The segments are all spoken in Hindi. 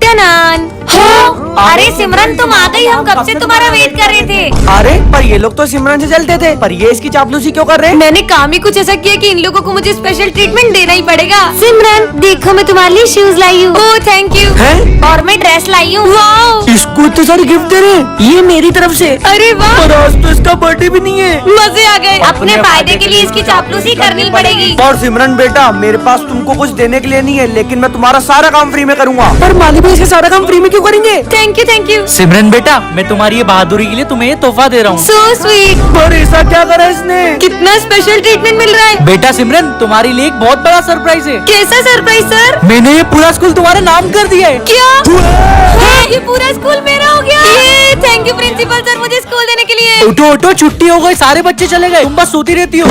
टनान हो। अरे सिमरन तुम आ गई, हम कब से तुम्हारा वेट कर रहे थे। अरे पर ये लोग तो सिमरन से चलते थे, पर ये इसकी चापलूसी क्यों कर रहे हैं? मैंने काम ही कुछ ऐसा किया कि इन लोगों को मुझे स्पेशल ट्रीटमेंट देना ही पड़ेगा। सिमरन देखो मैं तुम्हारे लिए शूज लाई हूँ। Oh thank you. हैं? और मैं ड्रेस लाई हूँ। वाओ इसको इतने सारे गिफ्ट दे रहे हैं, ये मेरी तरफ से। अरे वाह पर आज तो इसका बर्थडे भी नहीं है। मजे आ गए। अपने फायदे के लिए इसकी चापलूसी करनी पड़ेगी। और सिमरन बेटा मेरे पास तुमको कुछ देने के लिए नहीं है, लेकिन मैं तुम्हारा सारा काम फ्री में करूँगा। पर मालिक इसका सारा काम फ्री में क्यों करेंगे? Thank you thank you. Simran बेटा, मैं तुम्हारी ये बहादुरी के लिए तुम्हें ये तोहफा दे रहा हूँ। So sweet. पर ऐसा क्या करा इसने? कितना स्पेशल ट्रीटमेंट मिल रहा है। बेटा सिमरन, तुम्हारे लिए एक बहुत बड़ा सरप्राइज है। कैसा सरप्राइज सर? मैंने ये पूरा स्कूल तुम्हारा नाम कर दिया है। क्या हाँ, ये पूरा स्कूल मेरा हो गया। ये थैंक यू प्रिंसिपल सर मुझे स्कूल देने के लिए। उठो उठो, छुट्टी हो गई, सारे बच्चे चले गए, तुम बस सोती रहती हो।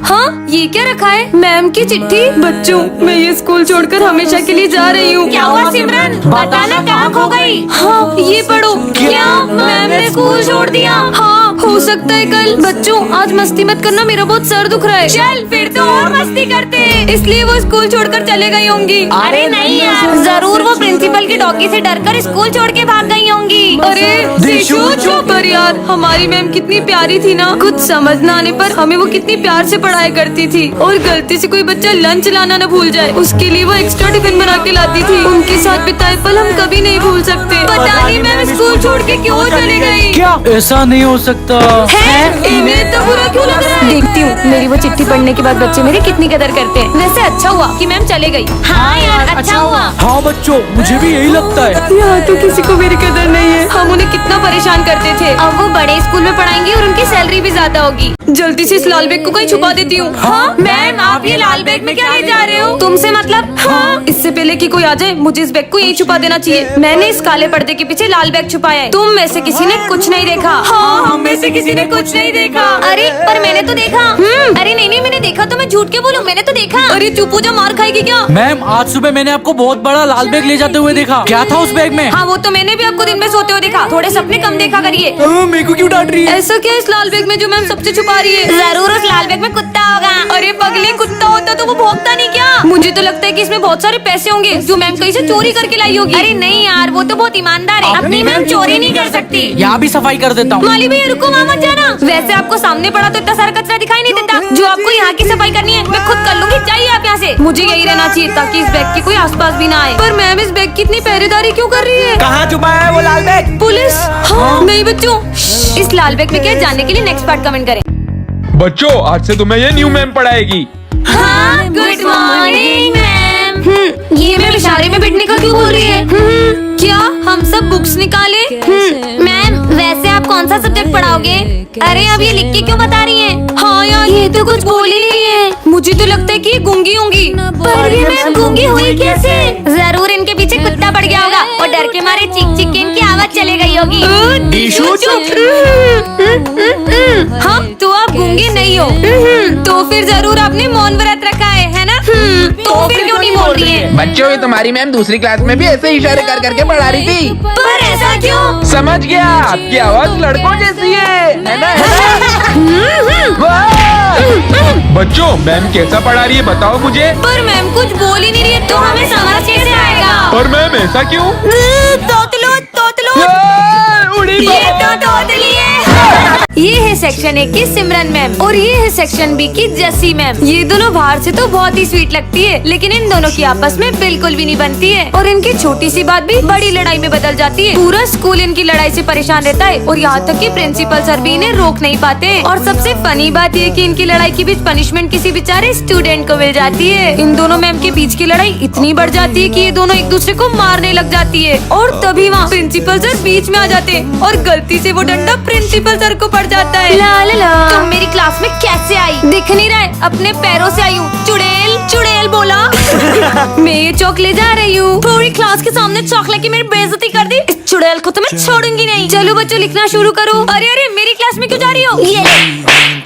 हाँ ये क्या रखा है? मैम की चिट्ठी। बच्चों मैं ये स्कूल छोड़कर हमेशा के लिए जा रही हूँ। क्या हुआ सिमरन? बताना कहाँ खो गई? हाँ ये पढ़ो। क्या मैम ने स्कूल छोड़ दिया? हाँ हो सकता है कल। बच्चों आज मस्ती मत करना, मेरा बहुत सर दुख रहा है। चल फिर तो और मस्ती करते। इसलिए वो स्कूल छोड़कर चले गई होंगी। अरे नहीं यार, जरूर वो प्रिंसिपल की डॉगी से डरकर स्कूल छोड़ के भाग गई होंगी। अरे दिशु चुप कर यार, हमारी मैम कितनी प्यारी थी ना। कुछ समझ न आने पर हमें वो कितनी प्यार से पढ़ाया करती थी, और गलती से कोई बच्चा लंच लाना न भूल जाए उसके लिए वो एक्स्ट्रा टिफिन बना के लाती थी। उनके साथ बिताए पल हम कभी नहीं भूल सकते। पता नहीं मैम स्कूल छोड़ के क्यों चली गई। क्या ऐसा नहीं हो सकता है? इन्हें इतना बुरा क्यों लग रहा है? देखती हूँ मेरी वो चिट्ठी पढ़ने के बाद बच्चे मेरी कितनी कदर करते हैं। वैसे अच्छा हुआ कि मैम चले गई। हाँ यार अच्छा हुआ। हाँ बच्चों, मुझे भी यही लगता है। यहाँ तो किसी को मेरी कदर नहीं है। हम उन्हें कितना परेशान करते थे। अब वो बड़े स्कूल में पढ़ाएंगे और उनकी सैलरी भी ज्यादा होगी। जल्दी से इस लाल बैग को कहीं छुपा देती हूँ। हाँ मैम आप ये लाल बैग में क्या ले जा रहे हो? तुमसे मतलब? हाँ इससे पहले कि कोई आ जाए मुझे इस बैग को यहीं छुपा देना चाहिए। मैंने इस काले पर्दे के पीछे लाल बैग छुपाया है। तुम में से किसी ने कुछ नहीं देखा? हाँ हम में से किसी ने कुछ नहीं देखा। अरे पर मैंने तो देखा। अरे नहीं मैंने देखा तो मैं झूठ क्यों बोलूं? मैंने तो देखा। अरे चुप हो जा, मार खाएगी क्या? मैम आज सुबह मैंने आपको बहुत बड़ा लाल बैग ले जाते हुए देखा। क्या था उस बैग में? हाँ वो तो मैंने भी आपको दिन में सोते हुए देखा। थोड़े सपने कम देखा करिए। मेरे को क्यों डांट रही है? ऐसा क्या इस लाल बैग में जो मैम सबसे छुपा रही है? जरूर उस लाल बैग में कुत्ता होगा। अरे पगले कुत्ता होता तो वो भौंकता नहीं क्या? मुझे तो लगता है कि इसमें बहुत सारे पैसे होंगे जो मैम कहीं से चोरी करके लाई होगी। अरे नहीं यार वो तो बहुत ईमानदार है, अपनी मैम चोरी नहीं कर सकती। यहाँ भी सफाई कर देता हूँ। माली भैया रुको, वहाँ मत जाना। वैसे आपको सामने पड़ा तो इतना सारा कचरा दिखाई नहीं देता। जो आपको यहाँ की सफाई करनी है मैं खुद कर लूंगी। चाहिए आप यहाँ से। मुझे यही रहना चाहिए ताकि इस बैग के कोई आसपास भी ना आए। पर मैम इस बैग की इतनी पहरेदारी क्यों कर रही है? कहाँ छुपा है वो लाल बैग? पुलिस? हाँ नहीं बच्चों, इस लाल बैग में क्या है जानने के लिए नेक्स्ट पार्ट कमेंट करें। बच्चों आज से तुम्हें ये न्यू मैम पढ़ाएगी। हाँ गुड मॉर्निंग मैम। ये मैम इशारे में बैठने का क्यों बोल रही है? क्या हम सब बुक्स निकाले? मैम वैसे आप कौन सा सब्जेक्ट पढ़ाओगे? अरे अब ये लिख के क्यों बता रही हैं? हाँ यार ये तो कुछ बोल ही नहीं है। मुझे तो लगता है कि ये गूंगी होंगी। पर ये मैम गूंगी हुई कैसे? जरूर इनके पीछे कुत्ता पड़ गया होगा और डर के मारे चीख चीख के इनकी आवाज चले गई होगी। हाँ तो आप गूंगी नहीं हो, तो फिर जरूर आपने मौन व्रत रखा है ना? तो फिर क्यों नहीं बोल रही है? बच्चों ये तुम्हारी मैम दूसरी क्लास में भी ऐसे इशारे कर करके पढ़ा रही थी। पर ऐसा क्यों? समझ गया, आपकी आवाज लड़कों जैसी है ना? वाह! बच्चों मैम कैसा पढ़ा रही है बताओ मुझे। पर मैम कुछ बोल ही नहीं रही है तो हमें समझ कैसे आएगा? पर मैम ऐसा क्यों? तोतलो उड़ी ये तो तोतली है। ये है सेक्शन 1 की सिमरन मैम और ये है सेक्शन बी की जसी मैम। ये दोनों बाहर से तो बहुत ही स्वीट लगती है, लेकिन इन दोनों की आपस में बिल्कुल भी नहीं बनती है और इनकी छोटी सी बात भी बड़ी लड़ाई में बदल जाती है। पूरा स्कूल इनकी लड़ाई से परेशान रहता है और यहाँ तक कि प्रिंसिपल सर भी इन्हें रोक नहीं पाते। और सबसे फनी बात ये कि इनकी लड़ाई के बीच पनिशमेंट किसी बेचारे स्टूडेंट को मिल जाती है। इन दोनों मैम के बीच की लड़ाई इतनी बढ़ जाती है कि ये दोनों एक दूसरे को मारने लग जाती है और तभी वहाँ प्रिंसिपल सर बीच में आ जाते हैं और गलती से वो डंडा प्रिंसिपल सर को पड़ जाता है। ला ला ला। तुम मेरी क्लास में कैसे आई? दिख नहीं रहा है, अपने पैरों से आई हूँ। चुड़ैल चुड़ैल बोला। मैं ये चौक ले जा रही हूँ। पूरी क्लास के सामने चौक लेके मेरी बेइज्जती कर दी। इस चुड़ैल को तो मैं छोड़ूंगी नहीं। चलो बच्चों लिखना शुरू करो। अरे अरे मेरी क्लास में क्यों जा रही हो? ये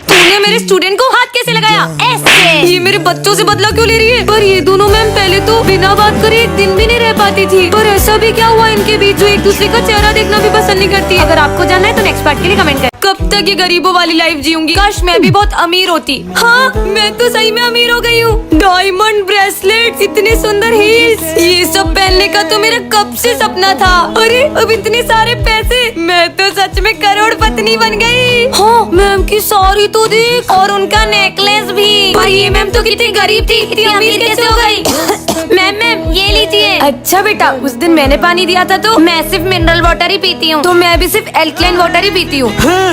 तूने मेरे स्टूडेंट को हाथ कैसे लगाया? ऐसे। ये मेरे बच्चों से बदला क्यों ले रही है? पर ये दोनों मैम पहले तो बिना बात करे एक दिन भी नहीं रह पाती थी, पर ऐसा भी क्या हुआ इनके बीच जो एक दूसरे का चेहरा देखना भी पसंद नहीं करती? अगर आपको जानना है तो नेक्स्ट पार्ट के लिए कमेंट करें। कब तक ये गरीबों वाली लाइफ जीऊंगी। काश मैं भी बहुत अमीर होती। हाँ, मैं तो सही में अमीर हो गई हूँ। डायमंड ब्रेसलेट, इतने सुंदर हील्स, ये सब पहनने का तो मेरा कब से सपना था। अरे अब इतने सारे पैसे, मैं तो सच में करोड़पति बन गई। हाँ, मैम की साड़ी तो देख, और उनका नेकलेस भी। और ये मैम तो कितनी गरीब थी, इतनी अमीर कैसे हो गई? मैम ये लीजिए। अच्छा बेटा, उस दिन मैंने पानी दिया था तो मैं सिर्फ मिनरल वाटर ही पीती हूँ, तो मैं भी सिर्फ एल्कलाइन वाटर ही पीती हूँ।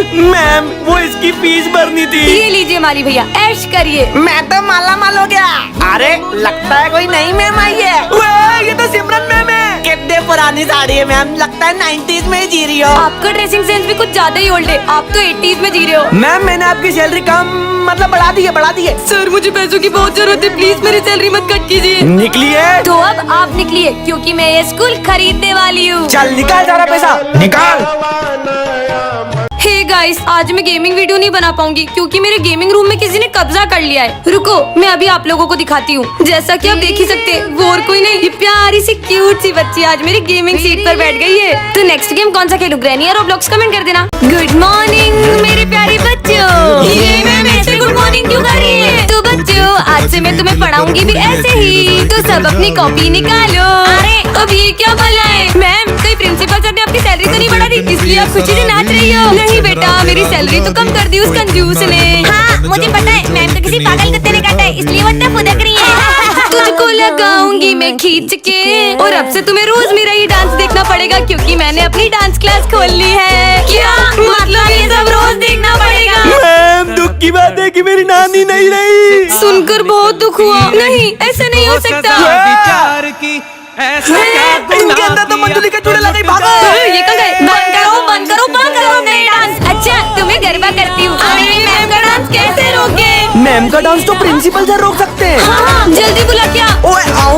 मैम वो इसकी फीस भरनी थी। ये लीजिए माली भैया, ऐश करिए। मैं तो माला माल हो गया। अरे लगता है कोई नई मैम आई है। ये तो सिमरन मैम है। कितने पुरानी साड़ी है मैम, लगता है 90s में ही जी रही हो। आपका ड्रेसिंग सेंस भी कुछ ज्यादा ही ओल्ड है, आप तो 80s में जी रहे हो। मैम मैंने आपकी सैलरी कम मतलब बढ़ा दी है। सर मुझे पैसों की बहुत जरूरत है, प्लीज मेरी सैलरी मत कट कीजिए। निकलिए। तो अब आप निकलिए, क्योंकि मैं ये स्कूल खरीदने वाली हूँ। चल निकाल सारा पैसा, निकाल। हे गाइस, आज मैं गेमिंग वीडियो नहीं बना पाऊंगी क्योंकि मेरे गेमिंग रूम में किसी ने कब्जा कर लिया है। रुको, मैं अभी आप लोगों को दिखाती हूँ। जैसा कि आप देख ही सकते हैं, वो और कोई नहीं, ये प्यारी सी क्यूट सी बच्ची आज मेरी गेमिंग सीट पर बैठ गई है। तो नेक्स्ट गेम कौन सा खेलूं? ग्रैनी या रोब्लॉक्स? कमेंट कर देना। गुड मॉर्निंग मेरे प्यारे बच्चों। ये मैम ऐसे गुड मॉर्निंग क्यों कर रही है? तो बच्चों, आज से मैं तुम्हें पढ़ाऊंगी भी ऐसे ही, तो सब अपनी कॉपी निकालो। अरे अब ये क्या भला है? मैम, कोई प्रिंसिपल सर ने आपकी सैलरी तो नहीं बढ़ा दी, इसलिए आप खुशी से नाच रही हो? नहीं बेटा, मेरी सैलरी तो कम कर दी उस कंजूस ने। हाँ, मुझे पता है, मैम तो किसी पागल कुत्ते ने काटा है, इसलिए वो इतना फुदक रही है। तुझको लगाऊंगी मैं खींच के, और अब से तुम्हें रोज मेरा ही डांस देखना पड़ेगा क्योंकि मैंने अपनी डांस क्लास खोल ली है। क्या मतलब? ये सब रोज देखना पड़ेगा? मैम दुख की बात है कि मेरी नानी नहीं रही। सुनकर बहुत दुख हुआ। नहीं, ऐसा नहीं हो सकता। इनके अंदर तो मंजुली के चूड़े लगे, भागो। ये कहाँ गए? बंद करो अपने डांस। अच्छा, तुम्हें गरबा करती हूँ। मैम का डांस कैसे रोके? मैम का डांस तो प्रिंसिपल सर रोक सकते हैं। हाँ, जल्दी बुला। क्या? ओए आओ।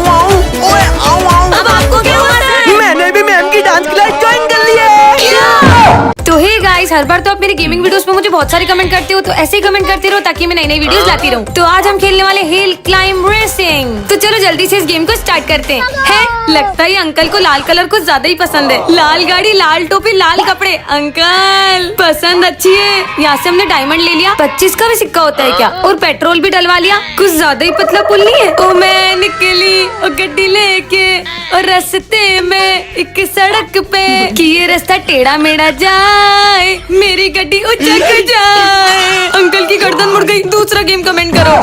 अब आपको क्या हुआ सर? मैंने भी मैम की डांस क्लास ज्वाइन कर ली है। तो हे गाइस, हर बार तो आप मेरी गेमिंग वीडियोस पे मुझे बहुत सारे कमेंट करते हो, तो ऐसे ही कमेंट करते रहो ताकि मैं नई नई वीडियोस लाती रहूं। तो आज हम खेलने वाले हिल क्लाइंब रेसिंग। तो चलो जल्दी से इस गेम को स्टार्ट करते हैं। लगता है अंकल को लाल कलर कुछ ज्यादा ही पसंद है। लाल गाड़ी, लाल टोपी, लाल कपड़े। अंकल पसंद अच्छी है। यहाँ से हमने डायमंड ले लिया। 25 का भी सिक्का होता है क्या? और पेट्रोल भी डलवा लिया। कुछ ज्यादा ही पतला पुल नहीं है? ओ मैं निकली और गड्डी लेके, और रास्ते में एक सड़क पे कि ये रास्ता टेढ़ा मेढ़ा जाए, मेरी गड्डी उचक जाए। अंकल की गर्दन मुड़ गई। दूसरा गेम कमेंट करो।